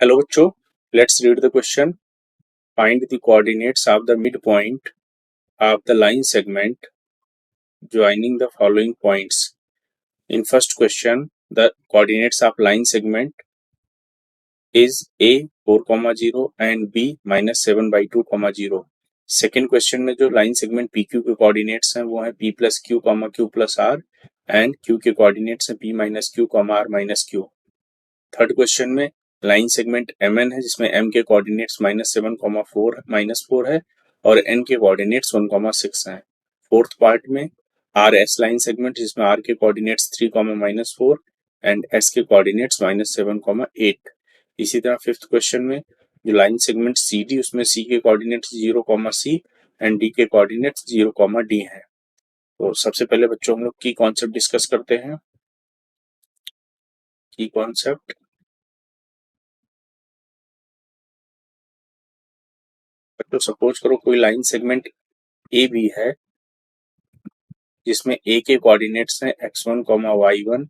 Hello बच्चों, let's read the question. Find the coordinates of the midpoint of the line segment joining the following points. In first question, the coordinates of line segment is A 4,0 and B -7/2, 0. Second question में जो line segment PQ के coordinates हैं वो है P plus Q, Q plus R and Q के coordinates हैं P minus Q, R minus Q. Third question में line segment MN है जिसमें M के कोऑर्डिनेट्स -7,4 है और N के कोऑर्डिनेट्स 1,6 हैं. फोर्थ पार्ट में RS लाइन सेगमेंट जिसमें R के कोऑर्डिनेट्स 3,-4 एंड S के कोऑर्डिनेट्स -7,8. इसी तरह फिफ्थ क्वेश्चन में जो लाइन सेगमेंट CD उसमें C के कोऑर्डिनेट्स 0,C एंड D के कोऑर्डिनेट्स 0,D हैं. तो सबसे पहले बच्चों हम लोग की कॉन्सेप्ट डिस्कस करते हैं. की कॉन्सेप्ट तो सपोज करो कोई लाइन सेगमेंट ए बी है जिसमें ए के कोऑर्डिनेट्स हैं x1, y1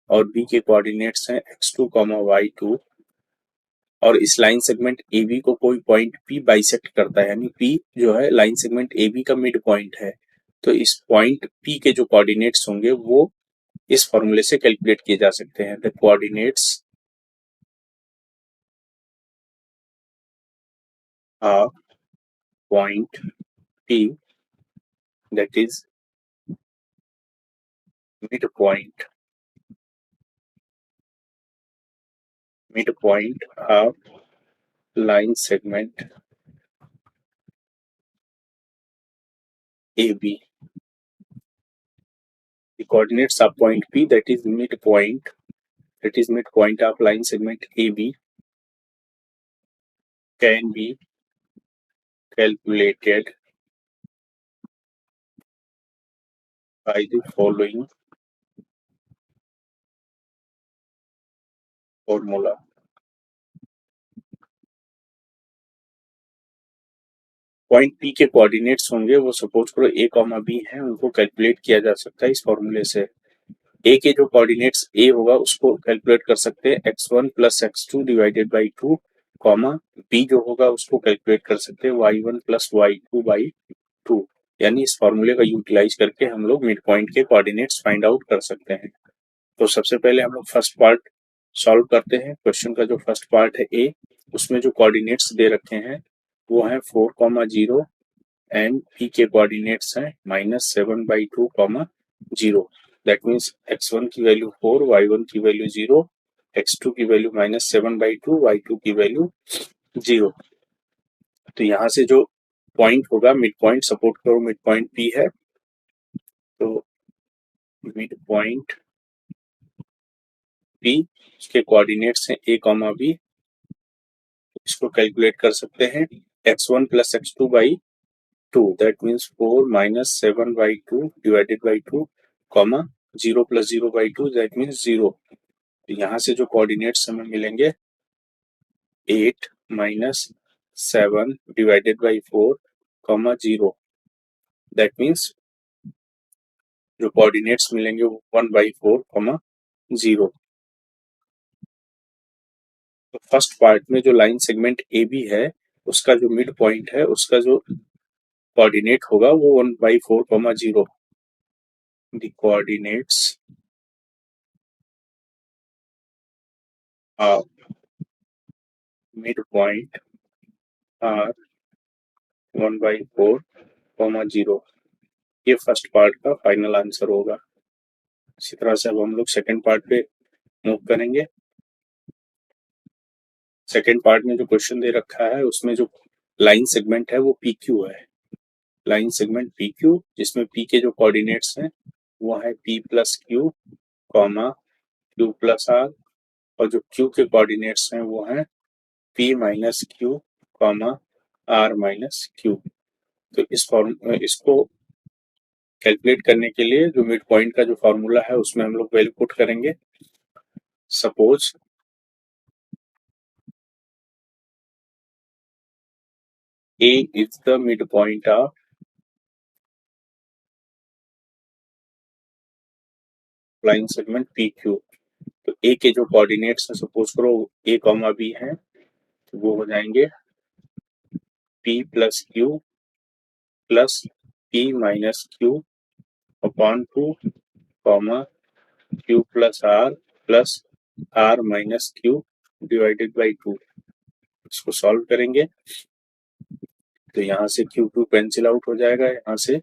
और बी के कोऑर्डिनेट्स हैं x2, y2 और इस लाइन सेगमेंट ए बी को कोई पॉइंट P बाइसेक्ट करता है, यानी P जो है लाइन सेगमेंट ए बी का मिड पॉइंट है. तो इस पॉइंट P के जो कोऑर्डिनेट्स होंगे वो इस फॉर्मूले से कैलकुलेट किए जा सकते हैं. The coordinates of point P that is midpoint of line segment AB. The coordinates of point P that is midpoint of line segment AB can be calculated by the following formula. Point P के coordinates होंगे वो suppose करो A, B हैं, उनको calculate किया जा सकता है इस फॉर्मूले से. A के जो कोऑर्डिनेट्स A होगा उसको कैलकुलेट कर सकते हैं x1 + x2 divided by 2, B जो होगा उसको कैलकुलेट कर सकते हैं y1 + y2/2. यानी इस फॉर्मूले का यूटिलाइज करके हम लोग मिड पॉइंट के कोऑर्डिनेट्स फाइंड आउट कर सकते हैं. तो सबसे पहले हम लोग फर्स्ट पार्ट सॉल्व करते हैं. क्वेश्चन का जो फर्स्ट पार्ट है ए, उसमें जो कोऑर्डिनेट्स दे रखे हैं वो है 4,0 एंड P के कोऑर्डिनेट्स हैं -7/2, 0. दैट मीन्स x1 की वैल्यू 4, y1 की वैल्यू 0, x2 की वैल्यू -7/2, y2 की वैल्यू 0. तो यहाँ से जो पॉइंट होगा मिड पॉइंट, सपोर्ट करो मिड पॉइंट P है, तो मिड पॉइंट P उसके कोऑर्डिनेट्स हैं A, B. इसको कैलकुलेट कर सकते हैं x1 + x2/2 that means 4 - 7/2 divided by 2, 0 + 0/2 that means 0. यहाँ से जो कोऑर्डिनेट्स हमें मिलेंगे 8 - 7 डिवाइडेड बाई 4, 0. दैट मीन्स जो कोऑर्डिनेट्स मिलेंगे वो 1/4, 0. तो फर्स्ट पार्ट में जो लाइन सेगमेंट ए बी है उसका जो मिड पॉइंट है उसका जो कोऑर्डिनेट होगा वो 1/4, 0. The coordinates of mid point are 1/4, 0. ये फर्स्ट पार्ट का फाइनल आंसर होगा. इसी तरह से अब हम लोग सेकेंड पार्ट पे मूव करेंगे. सेकेंड पार्ट में जो क्वेश्चन दे रखा है उसमें जो लाइन सेगमेंट है वो PQ है. लाइन सेगमेंट PQ जिसमें P के जो कोऑर्डिनेट्स हैं वो है P + Q, Q + R और जो Q के कोऑर्डिनेट्स हैं वो हैं P - Q, R - Q. तो इसको कैलकुलेट करने के लिए जो मिड पॉइंट का जो फॉर्मूला है उसमें हम लोग वैल्यू पुट करेंगे. Suppose A is the midpoint of line segment PQ. तो ए के जो कोऑर्डिनेट्स हैं सपोज करो ए कॉमा बी है, तो वो हो जाएंगे P plus Q plus P minus Q upon 2 comma Q plus R minus Q divided by 2। इसको सॉल्व करेंगे तो यहाँ से क्यू क्यू कैंसिल आउट हो जाएगा, यहाँ से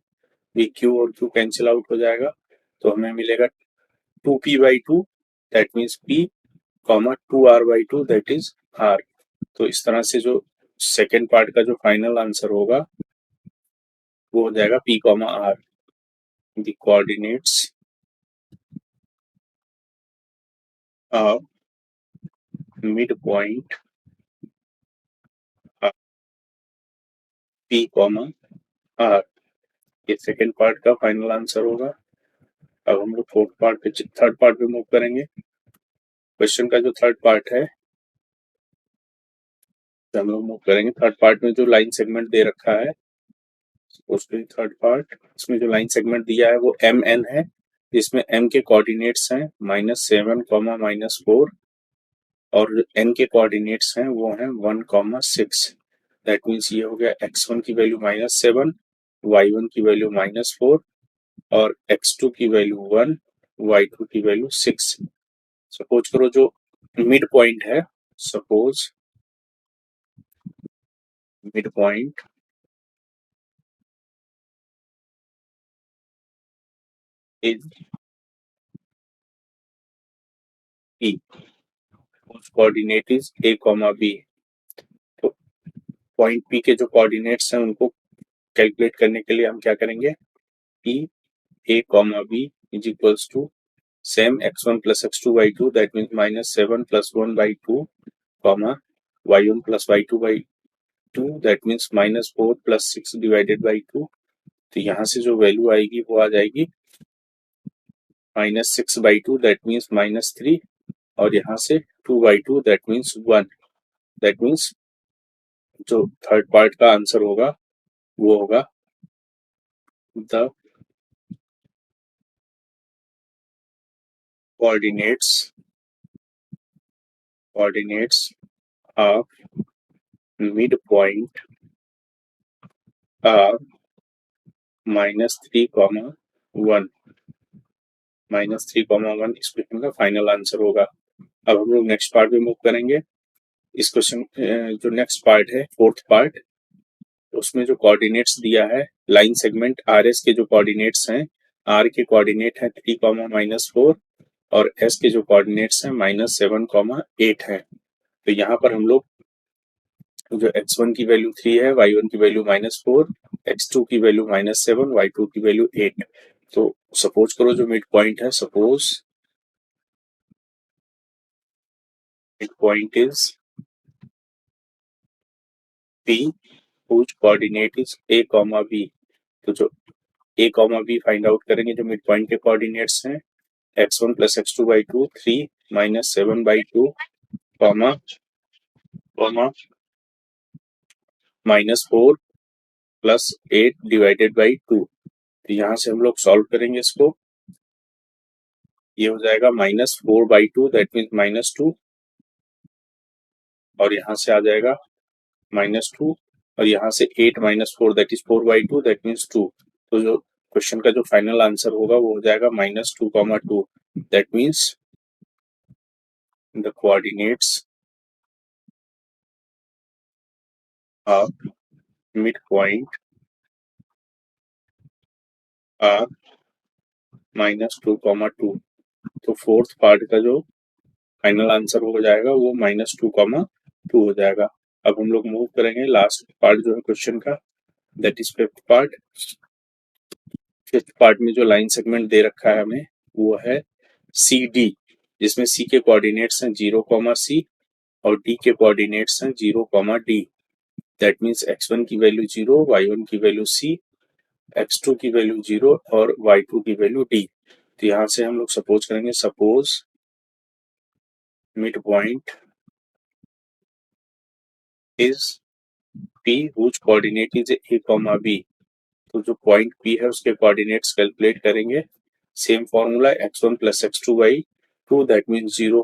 भी क्यू और क्यू कैंसिल आउट हो जाएगा, तो हमें मिलेगा 2p/2 that means p comma 2r/2 that is r। तो इस तरह से जो सेकेंड पार्ट का जो फाइनल आंसर होगा वो हो जाएगा p comma r। The coordinates of mid point p comma r, ये सेकेंड पार्ट का फाइनल आंसर होगा। अब हम लोग थर्ड पार्ट पे मूव करेंगे। क्वेश्चन का जो थर्ड पार्ट है तो हम लोग मूव करेंगे। थर्ड पार्ट में जो लाइन सेगमेंट दे रखा है, उसके थर्ड पार्ट इसमें जो लाइन सेगमेंट दिया है वो एम एन है, जिसमें एम के कोऑर्डिनेट्स हैं -7 कॉमा -4 और एन के कोऑर्डिनेट्स हैं वो हैं 1 कॉमा 6। दैट मीन्स ये हो गया x1 की वैल्यू -7, y1 की वैल्यू -4 और x2 की वैल्यू 1, y2 की वैल्यू 6। सपोज करो जो मिड पॉइंट है, suppose mid point is P, whose coordinate is a, B। तो पॉइंट P के जो कोऑर्डिनेट्स हैं उनको कैलकुलेट करने के लिए हम क्या करेंगे, P a, B is equals to same x1 plus x2/2 that means -7 plus 1/2 comma y1 plus y2/2 that means -4 plus 6 divided by 2। तो यहाँ से जो वैल्यू आएगी वो आ जाएगी -6/2 दैट मीन्स -3 और यहाँ से 2/2 दैट मीन्स 1। दैट मीन्स जो थर्ड पार्ट का आंसर होगा वो होगा the coordinates of midpoint are -3, 1। -3, 1 इस क्वेश्चन का फाइनल आंसर होगा। अब हम लोग नेक्स्ट पार्ट में मूव करेंगे। इस क्वेश्चन जो नेक्स्ट पार्ट है फोर्थ पार्ट, उसमें जो कोऑर्डिनेट्स दिया है लाइन सेगमेंट आर एस के जो कोऑर्डिनेट्स हैं, आर के कोऑर्डिनेट है 3, -4 और एस के जो कोऑर्डिनेट्स हैं -7, 8 है। तो यहाँ पर हम लोग जो x1 की वैल्यू 3 है, y1 की वैल्यू -4, x2 की वैल्यू -7, y2 की वैल्यू 8। तो सपोज करो जो मिड पॉइंट है, suppose mid point is P whose coordinate is a, B। तो जो a, B फाइंड आउट करेंगे जो मिड पॉइंट के कोऑर्डिनेट्स हैं x1 plus x2/2 3 -7/2 comma -4 plus 8 divided by 2। तो यहाँ से हम लोग सॉल्व करेंगे इसको, ये हो जाएगा -4/2 दैट मीन्स -2 और यहाँ से आ जाएगा -2 और यहाँ से 8 - 4 दैट इज 4/2 दैट मीन्स 2। तो जो क्वेश्चन का जो फाइनल आंसर होगा वो हो जाएगा -2, 2 that means the coordinates of mid point are -2, 2। तो फोर्थ पार्ट का जो फाइनल आंसर हो जाएगा वो -2, 2 हो जाएगा। अब हम लोग मूव करेंगे लास्ट पार्ट जो है क्वेश्चन का, that is fifth part. Fifth part में जो लाइन सेगमेंट दे रखा है हमें वो है सी डी, जिसमें सी के कोऑर्डिनेट्स हैं 0, C और डी के कोऑर्डिनेट्स हैं 0, D। दैट मीन्स x1 की वैल्यू 0, y1 की वैल्यू C, x2 की वैल्यू 0 और y2 की वैल्यू D। तो यहाँ से हम लोग सपोज करेंगे, suppose mid point is P whose coordinate is a, B। तो जो पॉइंट P है उसके कोऑर्डिनेट्स कैलकुलेट करेंगे। Same formula x1 plus x2/2 2 that means 0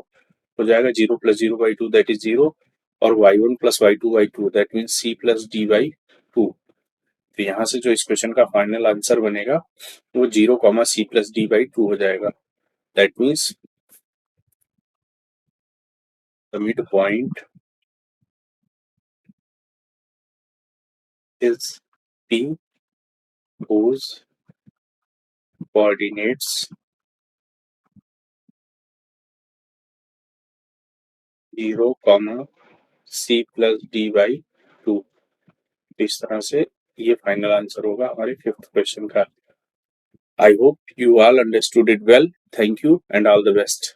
हो जाएगा, 0 + 0/2 दैट इज 0, और y1 + y2/2 that means c + d/2। तो यहाँ से जो इस क्वेश्चन का फाइनल आंसर बनेगा वो 0, c + d/2 हो जाएगा। That means the mid point is P whose coordinates zero, c + d/2। इस तरह से ये फाइनल आंसर होगा हमारे 5th क्वेश्चन का। I hope you all understood it well. Thank you and all the best.